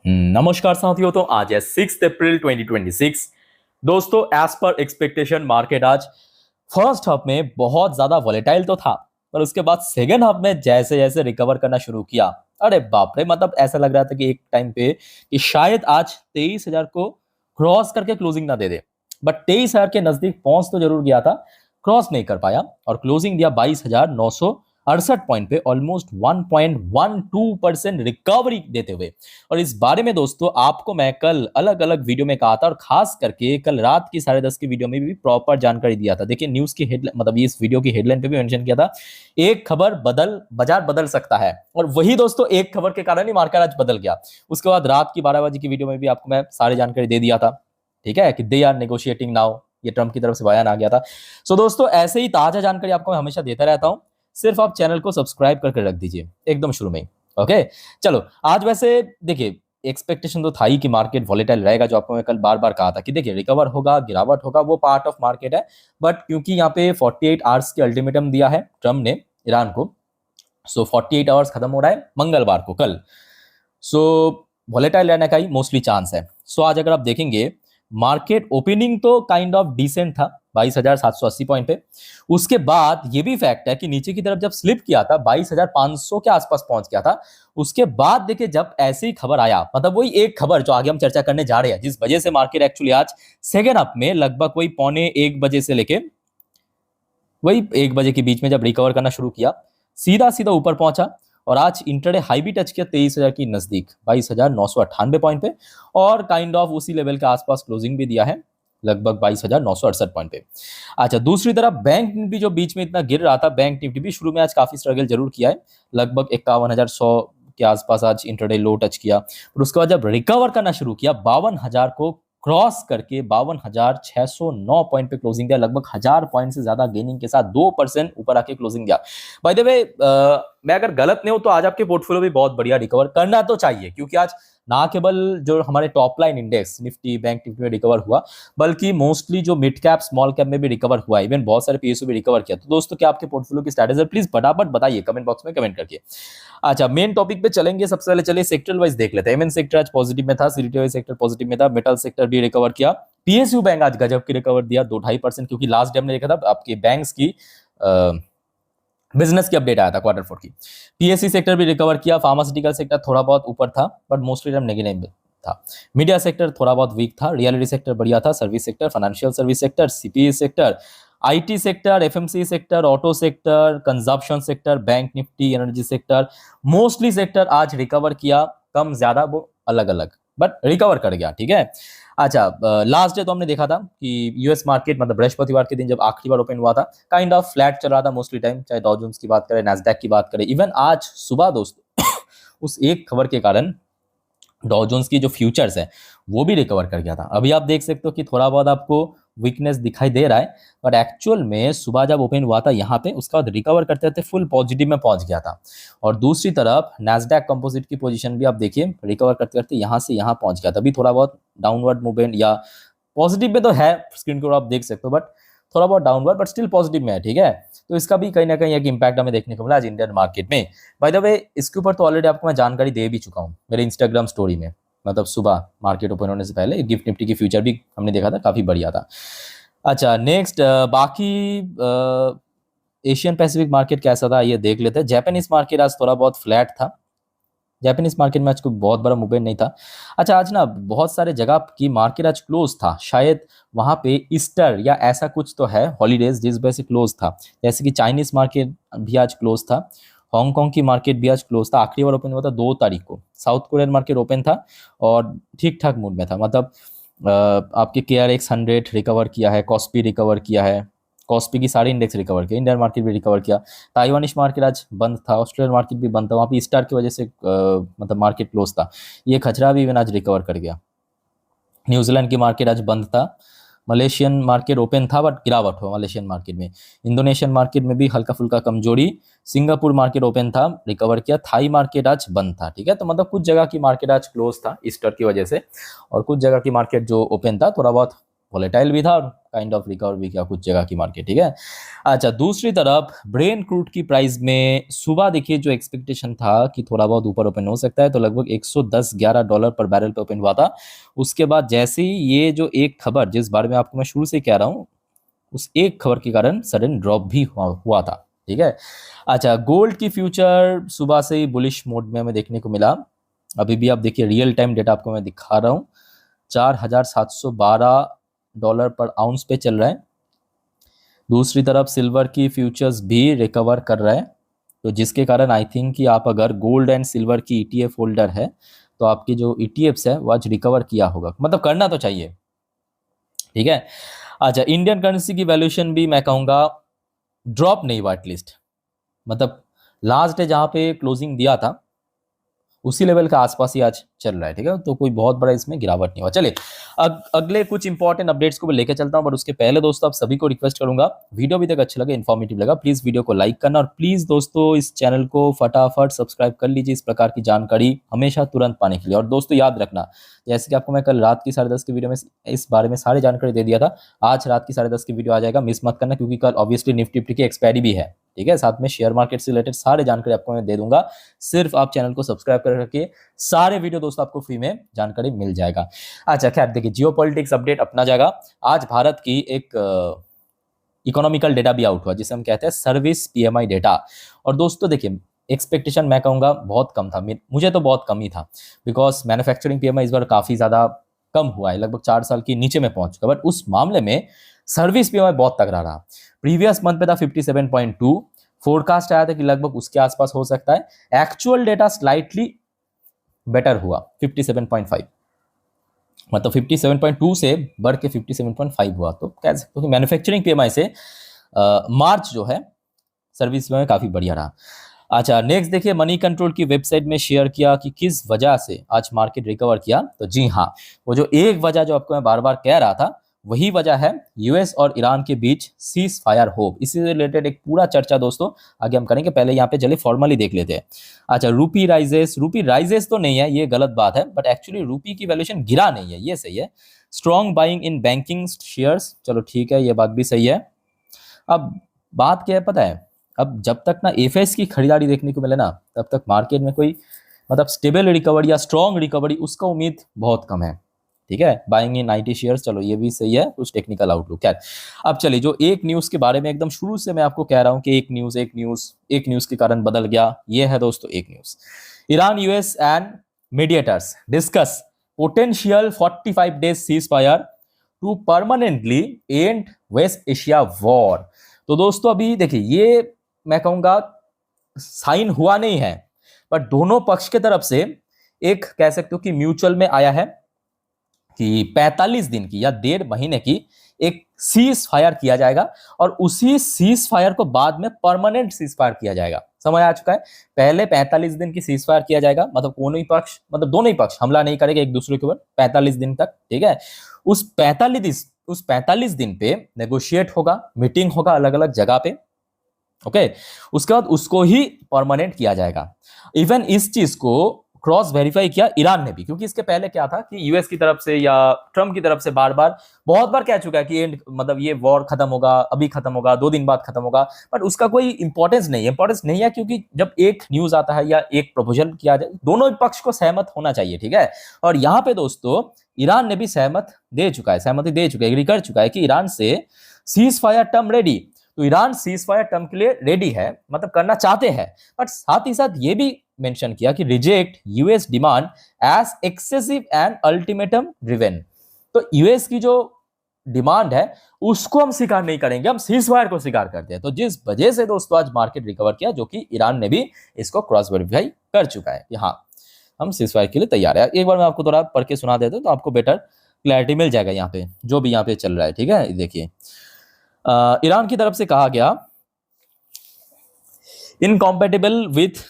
नमस्कार साथियों। तो आज है 6 अप्रैल 2026। दोस्तों, एज पर एक्सपेक्टेशन मार्केट आज फर्स्ट हाफ में बहुत ज्यादा वॉलेटाइल तो था, पर उसके बाद सेकेंड हाफ में जैसे जैसे रिकवर करना शुरू किया, अरे बाप रे, मतलब ऐसा लग रहा था कि एक टाइम पे कि शायद आज 23,000 को क्रॉस करके क्लोजिंग ना दे दे। बट 23,000 के नजदीक पहुंच तो जरूर गया था, क्रॉस नहीं कर पाया और क्लोजिंग दिया 22,968 पॉइंट पे, ऑलमोस्ट 1.12% रिकवरी देते हुए। और इस बारे में दोस्तों आपको मैं कल अलग अलग वीडियो में कहा था, और खास करके कल रात की 10:30 की वीडियो में भी प्रॉपर जानकारी दिया था। देखिए, न्यूज की हेडलाइन, मतलब इस वीडियो की हेडलाइन पे भी मेंशन किया था, एक खबर बाजार बदल सकता है। और वही दोस्तों, एक खबर के कारण ही मार्केट आज बदल गया। उसके बाद रात की 12 बजे की वीडियो में भी आपको मैं सारी जानकारी दे दिया था, ठीक है, कि दे आर नेगोशिएटिंग नाउ, ये ट्रम्प की तरफ से बयान आ गया था। सो दोस्तों, ऐसे ही ताजा जानकारी आपको मैं हमेशा देता रहता हूं, सिर्फ आप चैनल को सब्सक्राइब करके रख दीजिए एकदम शुरू में ही। ओके, चलो आज वैसे देखिए, एक्सपेक्टेशन तो था ही कि मार्केट वॉलेटाइल रहेगा, जो आपको मैं कल बार बार कहा था कि देखिए रिकवर होगा, गिरावट होगा, वो पार्ट ऑफ मार्केट है। बट क्योंकि यहाँ पे 48 आवर्स के अल्टीमेटम दिया है ट्रम्प ने ईरान को, सो 48 आवर्स खत्म हो रहा है मंगलवार को, कल। सो वॉलेटाइल रहने का ही मोस्टली चांस है। सो आज अगर आप देखेंगे, मार्केट ओपनिंग तो काइंड ऑफ डिसेंट था 22,780 पॉइंट पे। उसके बाद ये भी फैक्ट है कि नीचे की तरफ जब स्लिप किया था 22,500 के आसपास पहुंच गया था। उसके बाद देखिए, जब ऐसी खबर आया, मतलब वही एक खबर जो आगे हम चर्चा करने जा रहे हैं, जिस वजह से मार्केट एक्चुअली आज सेकेंड हाफ में लगभग वही 1:45 से लेके वही 1 बजे के बीच में जब रिकवर करना शुरू किया, सीधा सीधा ऊपर पहुंचा और आज इंटरडे हाई भी टच किया 23,000 की नजदीक, 22,998 पॉइंट पे। और काइंड ऑफ उसी लेवल के आसपास क्लोजिंग भी दिया है, लगभग 22,968 पॉइंट पे। अच्छा, दूसरी तरफ बैंक निफ्टी जो बीच में इतना गिर रहा था, बैंक निफ्टी भी शुरू में आज काफी स्ट्रगल जरूर किया है, लगभग 51,100 के आसपास आज इंटरडे लो टच किया। और उसके बाद जब रिकवर करना शुरू किया, 52,000 को क्रॉस करके 52,609 पॉइंट पे क्लोजिंग दिया, लगभग 1,000 पॉइंट से ज्यादा गेनिंग के साथ 2% ऊपर आके क्लोजिंग दिया। बाय द वे, मैं अगर गलत नहीं हूं तो आज आपके पोर्टफोलियो भी बहुत बढ़िया रिकवर करना तो चाहिए, क्योंकि आज ना केवल जो हमारे top line index Nifty, bank Nifty में रिकवर हुआ, बल्कि मोस्टली जो मिड कैप स्मॉल कैप में भी रिकवर हुआ, इवन बहुत सारे पीएसयू भी रिकवर किया। तो दोस्तों, क्या आपके पोर्टफोलियो की स्टेटस है, प्लीज फटाफट बताइए कमेंट बॉक्स में कमेंट करके। अच्छा, मेन टॉपिक पे चलेंगे। सबसे पहले चलिए सेक्टर वाइज देख लेते हैं। एमएन सेक्टर आज पॉजिटिव में था, सीडीटी सेक्टर पॉजिटिव में था, मेटल सेक्टर भी रिकवर किया, पीएसयू बैंक आज गजब की रिकवर दिया 2-2.5%, क्योंकि लास्ट डे हमने देखा था आपके बैंक्स की बिजनेस की अपडेट आया था Q4 की। पीएससी सेक्टर भी रिकवर किया, फार्मास्यूटिकल सेक्टर थोड़ा बहुत ऊपर था, बट मोस्टली टर्म नेगेटिव था। मीडिया सेक्टर थोड़ा बहुत वीक था, रियलिटी सेक्टर बढ़िया था, service sector, financial service sector, CPE sector, IT sector, FMC sector, auto sector, consumption sector, bank Nifty, energy sector, mostly sector आज रिकवर किया, कम ज्यादा वो अलग अलग, बट रिकवर कर गया, ठीक है। अच्छा, लास्ट डे तो हमने देखा था कि यूएस मार्केट, मतलब बृहस्पतिवार के दिन जब आखिरी बार ओपन हुआ था, काइंड ऑफ फ्लैट चल रहा था मोस्टली टाइम, चाहे डॉ जोन्स की बात करें, नैस्डैक की बात करें। इवन आज सुबह दोस्तों उस एक खबर के कारण डॉ जोन्स की जो फ्यूचर्स है वो भी रिकवर कर गया था। अभी आप देख सकते हो कि थोड़ा बहुत आपको वीकनेस दिखाई दे रहा है, बट एक्चुअल में सुबह जब ओपन हुआ था यहाँ पे, उसका बाद रिकवर करते रहते फुल पॉजिटिव में पहुंच गया था। और दूसरी तरफ नैस्डैक कंपोजिट की पोजीशन भी आप देखिए, रिकवर करते करते यहाँ से यहाँ पहुंच गया था। अभी थोड़ा बहुत डाउनवर्ड मूवमेंट या पॉजिटिव में तो है, स्क्रीन को आप देख सकते हो, बट थोड़ा बहुत डाउनवर्ड, बट स्टिल पॉजिटिव में है, ठीक है। तो इसका भी कहीं ना कहीं एक इंपैक्ट हमें देखने को मिला आज इंडियन मार्केट में। बाय द वे, इसके ऊपर तो ऑलरेडी आपको मैं जानकारी दे भी चुका हूँ मेरे इंस्टाग्राम स्टोरी में, मतलब सुबह मार्केट ओपन होने से पहले गिफ्ट निफ्टी की फ्यूचर भी हमने देखा था, काफी बढ़िया था। अच्छा, नेक्स्ट बाकी एशियन पैसिफिक मार्केट कैसा था ये देख लेते हैं। जापानीज मार्केट आज थोड़ा बहुत फ्लैट था, जापानीज मार्केट में आज कोई बहुत बड़ा मूवमेंट नहीं था। अच्छा, आज ना बहुत सारे जगह की मार्केट आज क्लोज था, शायद वहां पे ईस्टर या ऐसा कुछ तो है हॉलीडेज, जिस वजह से क्लोज था। जैसे कि चाइनीज मार्केट भी आज क्लोज था, हांगकांग की मार्केट भी आज क्लोज था। आखिरी बार ओपन हुआ था 2 तारीख को। साउथ कोरियन मार्केट ओपन था और ठीक ठाक मूड में था, मतलब आपके KRX 100 रिकवर किया है, कॉस्पी रिकवर किया है, कॉस्पी की सारी इंडेक्स रिकवर किया, इंडियन मार्केट भी रिकवर किया। ताइवानिश मार्केट आज बंद था, ऑस्ट्रेलियन मार्केट भी बंद था, वहाँ पे स्टार की वजह से मतलब मार्केट क्लोज था। ये खचरा भी इवन आज रिकवर कर गया। न्यूजीलैंड की मार्केट आज बंद था। मलेशियन मार्केट ओपन था बट गिरावट हुआ मलेशियन मार्केट में। इंडोनेशियन मार्केट में भी हल्का फुल्का कमजोरी। सिंगापुर मार्केट ओपन था, रिकवर किया। थाई मार्केट आज बंद था, ठीक है। तो मतलब कुछ जगह की मार्केट आज क्लोज था ईस्टर की वजह से, और कुछ जगह की मार्केट जो ओपन था थोड़ा बहुत वॉलेटाइल भी था और काइंड ऑफ रिकवर भी किया कुछ जगह की मार्केट, ठीक है। अच्छा, दूसरी तरफ ब्रेन क्रूड की प्राइस में सुबह देखिए जो एक्सपेक्टेशन था कि थोड़ा बहुत ऊपर ओपन हो सकता है, तो लगभग 110-11 डॉलर पर बैरल पे ओपन हुआ था। उसके बाद जैसे ही ये जो एक खबर जिस बारे में आपको मैं शुरू से कह रहा हूँ, उस एक खबर के कारण सडन ड्रॉप भी हुआ था, ठीक है। अच्छा, गोल्ड की फ्यूचर सुबह से ही बुलिश मोड में हमें देखने को मिला। अभी भी आप देखिए रियल टाइम डेटा आपको मैं दिखा रहा हूँ, 4,712 डॉलर पर आउंस पे चल रहा है। दूसरी तरफ सिल्वर की फ्यूचर्स भी रिकवर कर रहा है, तो जिसके कारण आई थिंक कि आप अगर गोल्ड एंड सिल्वर की ईटीएफ होल्डर है तो आपकी जो ईटीएफ्स है वो आज रिकवर किया होगा, मतलब करना तो चाहिए, ठीक है। अच्छा, इंडियन करेंसी की वैल्यूएशन भी मैं कहूँगा ड्रॉप नहीं हुआ एटलीस्ट, मतलब लास्ट डे जहाँ पे क्लोजिंग दिया था उसी लेवल के आसपास ही आज चल रहा है, ठीक है। तो कोई बहुत बड़ा इसमें गिरावट नहीं हुआ। चलिए अगले कुछ इंपॉर्टेंट अपडेट्स को मैं लेकर चलता हूं, बट उसके पहले दोस्तों आप सभी को रिक्वेस्ट करूंगा, वीडियो अभी तक अच्छा लगे, इन्फॉर्मेटिव लगा, प्लीज वीडियो को लाइक करना और प्लीज दोस्तों इस चैनल को फटाफट सब्सक्राइब कर लीजिए इस प्रकार की जानकारी हमेशा तुरंत पाने के लिए। और दोस्तों याद रखना, जैसे कि आपको मैं कल रात की 10:30 की वीडियो में इस बारे में सारी जानकारी दे दिया था, आज रात की 10:30 की वीडियो आ जाएगा, मिस मत करना, क्योंकि कल ऑब्वियसली निफ्टी की एक्सपायरी भी है, ठीक है। साथ में शेयर मार्केट से रिलेटेड सारी जानकारी आपको मैं दे दूंगा, सिर्फ आप चैनल को सब्सक्राइब कर रखिए, सारे वीडियो दोस्तों आपको फ्री में जानकारी मिल जाएगा। अच्छा, खैर देखिए जियोपॉलिटिक्स अपडेट अपना जाएगा। आज भारत की एक इकोनॉमिकल डेटा भी आउट हुआ जिसे हम कहते हैं सर्विस पीएमआई डेटा। और दोस्तों देखिए एक्सपेक्टेशन मैं कहूँगा बहुत कम था, मुझे तो बहुत कम ही था, बिकॉज मैन्युफैक्चरिंग पीएमआई इस बार काफ़ी ज़्यादा कम हुआ है, लगभग 4 साल के नीचे में पहुंच चुका, बट उस मामले में सर्विस पीएमआई बहुत तगड़ा रहा। प्रीवियस मंथ पे था 57.2, फोरकास्ट आया था कि लगभग उसके आसपास हो सकता है, एक्चुअल डेटा स्लाइटली बेटर हुआ 57.5, मतलब 57.2 से बढ़ के 57.5 हुआ। तो कह सकते हो कि मैन्युफैक्चरिंग पीएमआई से मार्च जो है सर्विस में काफ़ी बढ़िया रहा। अच्छा, नेक्स्ट देखिए मनी कंट्रोल की वेबसाइट में शेयर किया कि किस वजह से आज मार्केट रिकवर किया। तो जी हाँ, वो जो एक वजह जो आपको मैं बार बार कह रहा था वही वजह है यूएस और ईरान के बीच सीज फायर होप। इसी से रिलेटेड एक पूरा चर्चा दोस्तों आगे हम करेंगे, पहले यहाँ पे चलिए फॉर्मली देख लेते हैं। अच्छा, रूपी राइजेस तो नहीं है, ये गलत बात है, बट एक्चुअली रूपी की वैल्यूएशन गिरा नहीं है, ये सही है। Strong buying in banking shares, चलो ठीक है, ये बात भी सही है। अब बात क्या है पता है, अब जब तक ना एफएस की खरीदारी देखने को मिले ना तब तक मार्केट में कोई मतलब स्टेबल रिकवरी या स्ट्रॉन्ग रिकवरी उसका उम्मीद बहुत कम है, ठीक है। बाइंग इन आईटी शेयर्स, चलो ये भी सही है, कुछ टेक्निकल आउटलुक है। अब चलिए जो एक न्यूज के बारे में एकदम शुरू से मैं आपको कह रहा हूं कि एक न्यूज के कारण बदल गया, ये है दोस्तों एक news. Iran US and mediators discuss potential 45 days ceasefire to permanently end West Asia war. तो दोस्तों अभी देखिए ये मैं कहूंगा साइन हुआ नहीं है, पर दोनों पक्ष के तरफ से एक कह सकते हो कि म्यूचुअल में आया है कि 45 दिन की या 1.5 महीने की एक सीज फायर किया जाएगा और उसी सीज फायर को बाद में परमानेंट सीज फायर किया जाएगा। समझ आ चुका है, पहले 45 दिन की सीज फायर किया जाएगा, मतलब दोनों ही पक्ष हमला नहीं करेंगे एक दूसरे के ऊपर 45 दिन तक, ठीक है। उस 45 दिन पे नेगोशिएट होगा, मीटिंग होगा अलग अलग जगह पे, ओके। उसके बाद उसको ही परमानेंट किया जाएगा। इवन इस चीज को क्रॉस वेरीफाई किया ईरान ने भी, क्योंकि इसके पहले क्या था कि यूएस की तरफ से या ट्रम्प की तरफ से बहुत बार कह चुका है कि एंड मतलब ये वॉर खत्म होगा, अभी खत्म होगा, 2 दिन बाद खत्म होगा, बट उसका कोई इंपॉर्टेंस नहीं है, क्योंकि जब एक न्यूज आता है या एक प्रपोजल किया जाए दोनों पक्ष को सहमत होना चाहिए, ठीक है। और यहाँ पे दोस्तों ईरान ने भी सहमति दे चुका है, एग्री कर चुका है कि ईरान से सीज फायर टर्म रेडी। तो ईरान सीज फायर टर्म के लिए रेडी है, मतलब करना चाहते हैं, बट साथ ही साथ ये भी मेंशन किया कि reject US demand as excessive and ultimatum driven. तो यूएस की जो डिमांड है उसको हम स्वीकार नहीं करेंगे, हम सीज फायर को स्वीकार करते हैं। तो जिस वजह से दोस्तों आज मार्केट रिकवर किया, जो कि ईरान ने भी इसको क्रॉस वेरीफाई कर चुका है कि हाँ हम सीज फायर के लिए तैयार है। एक बार मैं आपको थोड़ा पढ़ के सुना देता हूं तो आपको बेटर क्लैरिटी मिल जाएगा यहाँ पे जो भी यहाँ पे चल रहा है, ठीक है। देखिए ईरान की तरफ से कहा गया incompatible with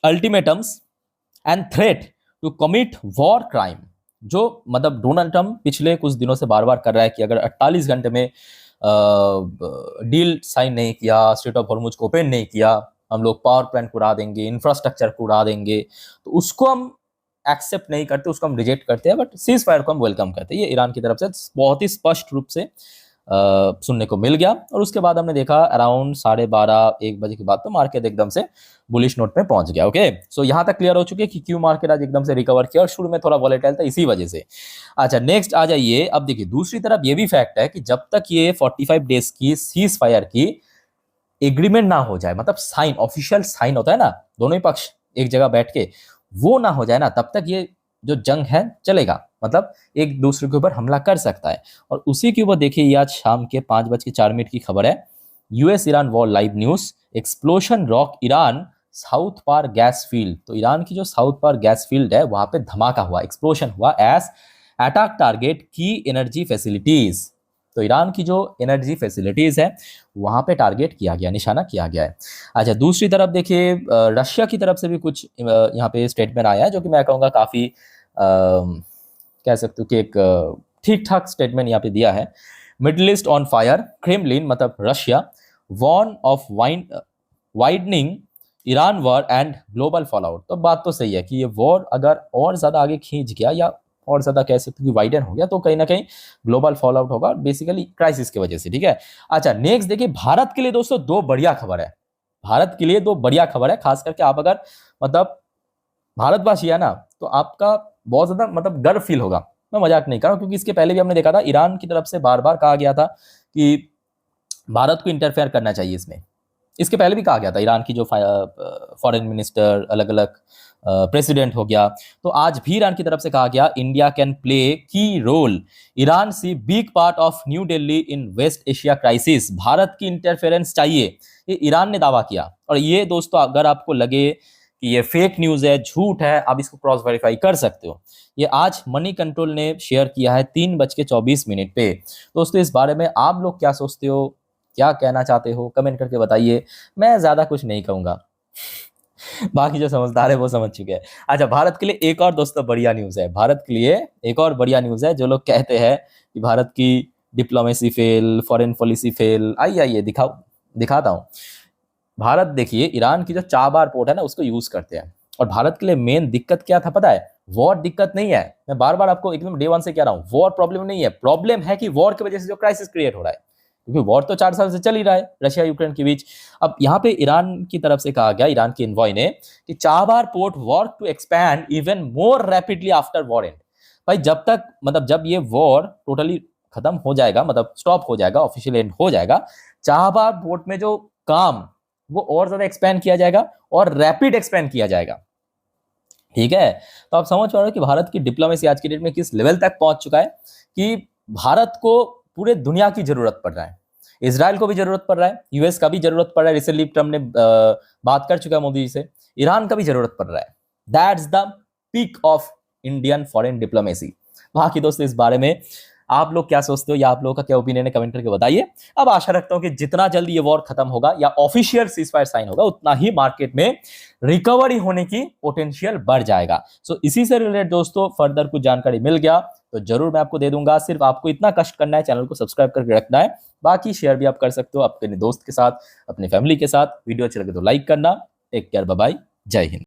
ultimatums and threat to commit war crime, जो मतलब डोनाल्ड ट्रम्प पिछले कुछ दिनों से बार बार कर रहा है कि अगर 48 घंटे में डील साइन नहीं किया, स्ट्रेट ऑफ हॉर्मुज को ओपन नहीं किया, हम लोग पावर प्लांट को उड़ा देंगे, इंफ्रास्ट्रक्चर को उड़ा देंगे, तो उसको हम एक्सेप्ट नहीं करते, उसको हम रिजेक्ट करते हैं, बट सीज फायर को हम वेलकम करते हैं। ये ईरान की तरफ से बहुत ही स्पष्ट रूप से सुनने को मिल गया। और उसके बाद हमने देखा अराउंड 12:30-1 बजे के बाद तो मार्केट एकदम से बुलिश नोट पे पहुंच गया। ओके, सो यहाँ तक क्लियर हो चुके कि क्यों मार्केट आज एकदम से रिकवर किया और शुरू में थोड़ा वॉलेटाइल था इसी वजह से। अच्छा, नेक्स्ट आ जाइए। अब देखिए दूसरी तरफ ये भी फैक्ट है कि जब तक ये 45 डेज की सीज फायर की एग्रीमेंट ना हो जाए, मतलब साइन, ऑफिशियल साइन होता है ना, दोनों ही पक्ष एक जगह बैठ के, वो ना हो जाए ना, तब तक ये जो जंग है चलेगा, मतलब एक दूसरे के ऊपर हमला कर सकता है। और उसी के ऊपर देखिए ये आज शाम के 5:04 की खबर है। US Iran war live news, explosion rock Iran south Pars gas field. तो ईरान की जो साउथ पार गैस फील्ड है वहां पे धमाका हुआ, एक्सप्लोशन हुआ एज अटैक टारगेट की एनर्जी फैसिलिटीज। तो ईरान की जो एनर्जी फैसिलिटीज है वहां पे टारगेट किया गया, निशाना किया गया है। अच्छा, दूसरी तरफ देखिए रशिया की तरफ से भी कुछ यहाँ पे स्टेटमेंट आया है, जो कि मैं कहूँगा काफी कह सकते हो कि एक ठीक ठाक स्टेटमेंट यहाँ पे दिया है। Middle east on fire, Kremlin मतलब Russia warn of widening Iran war and global fallout. तो बात तो सही है कि ये वॉर अगर और ज्यादा आगे खींच गया या और ज्यादा कह सकते हो कि वाइडन हो गया तो कहीं ना कहीं ग्लोबल फॉलआउट होगा, बेसिकली क्राइसिस की वजह से। ठीक है, अच्छा नेक्स्ट देखिए, भारत के लिए दोस्तों दो बढ़िया खबर है। भारत के लिए दो बढ़िया खबर है, खास करके आप अगर मतलब भारतवासी है ना, तो आपका बहुत ज्यादा मतलब गर्व फील होगा। मैं मजाक नहीं कर रहा हूं, क्योंकि इसके पहले भी हमने देखा था ईरान की तरफ से बार बार कहा गया था कि भारत को इंटरफेयर करना चाहिए इसमें। इसके पहले भी कहा गया था, ईरान की जो फॉरेन मिनिस्टर, अलग अलग प्रेसिडेंट हो गया, तो आज भी ईरान की तरफ से कहा गया India can play key role, Iran sees big part of new Delhi in West Asia crisis. Bharat की इंटरफेरेंस चाहिए, ये ईरान ने दावा किया। और ये दोस्तों अगर आपको लगे कि ये फेक न्यूज है, झूठ है, आप इसको क्रॉस वेरीफाई कर सकते हो। ये आज मनी कंट्रोल ने शेयर किया है 3:24 पे। दोस्तों इस बारे में आप लोग क्या सोचते हो, क्या कहना चाहते हो, कमेंट करके बताइए। मैं ज्यादा कुछ नहीं कहूंगा, बाकी जो समझदार है वो समझ चुके हैं। अच्छा, भारत के लिए एक और दोस्तों बढ़िया न्यूज है, भारत के लिए एक और बढ़िया न्यूज है। जो लोग कहते हैं कि भारत की diplomacy fail, foreign policy fail, आइए दिखाता हूँ। भारत देखिए ईरान की जो चाबार पोर्ट है ना उसको यूज करते हैं। और भारत के लिए मेन दिक्कत क्या था पता है? वॉर दिक्कत नहीं है, मैं बार बार आपको एकदम डे 1 से कह रहा हूँ, वॉर प्रॉब्लम नहीं है। प्रॉब्लम है कि वॉर की वजह से जो क्राइसिस क्रिएट हो रहा है, क्योंकि वॉर तो 4 साल से चल ही रहा है रशिया यूक्रेन के बीच। अब यहाँ पे ईरान की तरफ से कहा गया, ईरान के इन्वॉय ने, कि Chabahar port work to expand even more rapidly after war end. भाई जब तक मतलब जब ये वॉर टोटली खत्म हो जाएगा, मतलब स्टॉप हो जाएगा, ऑफिशियल एंड हो जाएगा, चाबार पोर्ट में जो काम वो और ज्यादा एक्सपैंड किया जाएगा और रैपिड एक्सपैंड किया जाएगा। ठीक है, तो आप समझ पा रहे हो कि भारत की डिप्लोमेसी आज की डेट में किस लेवल तक पहुंच चुका है कि भारत को पूरे दुनिया की जरूरत पड़ रहा है। इजराइल को भी जरूरत पड़ रहा है, यूएस का भी जरूरत पड़ रहा है, रिसेंटली ट्रम्प ने बात कर चुका है मोदी जी से। ईरान का भी जरूरत पड़ रहा है। That's the peak of Indian foreign diplomacy. बाकी दोस्तों इस बारे में आप लोग क्या सोचते हो या आप लोगों का क्या ओपिनियन है, कमेंट करके बताइए। अब आशा रखता हूं कि जितना जल्दी ये वॉर खत्म होगा या ऑफिशियल सीजफायर साइन होगा, उतना ही मार्केट में रिकवरी होने की पोटेंशियल बढ़ जाएगा। सो इसी से रिलेटेड दोस्तों फर्दर कुछ जानकारी मिल गया तो जरूर मैं आपको दे दूंगा। सिर्फ आपको इतना कष्ट करना है, चैनल को सब्सक्राइब करके रखना है। बाकी शेयर भी आप कर सकते हो अपने दोस्त के साथ, अपने फैमिली के साथ। वीडियो अच्छी लगे तो लाइक करना। टेक केयर, बाय बाय, जय हिंद।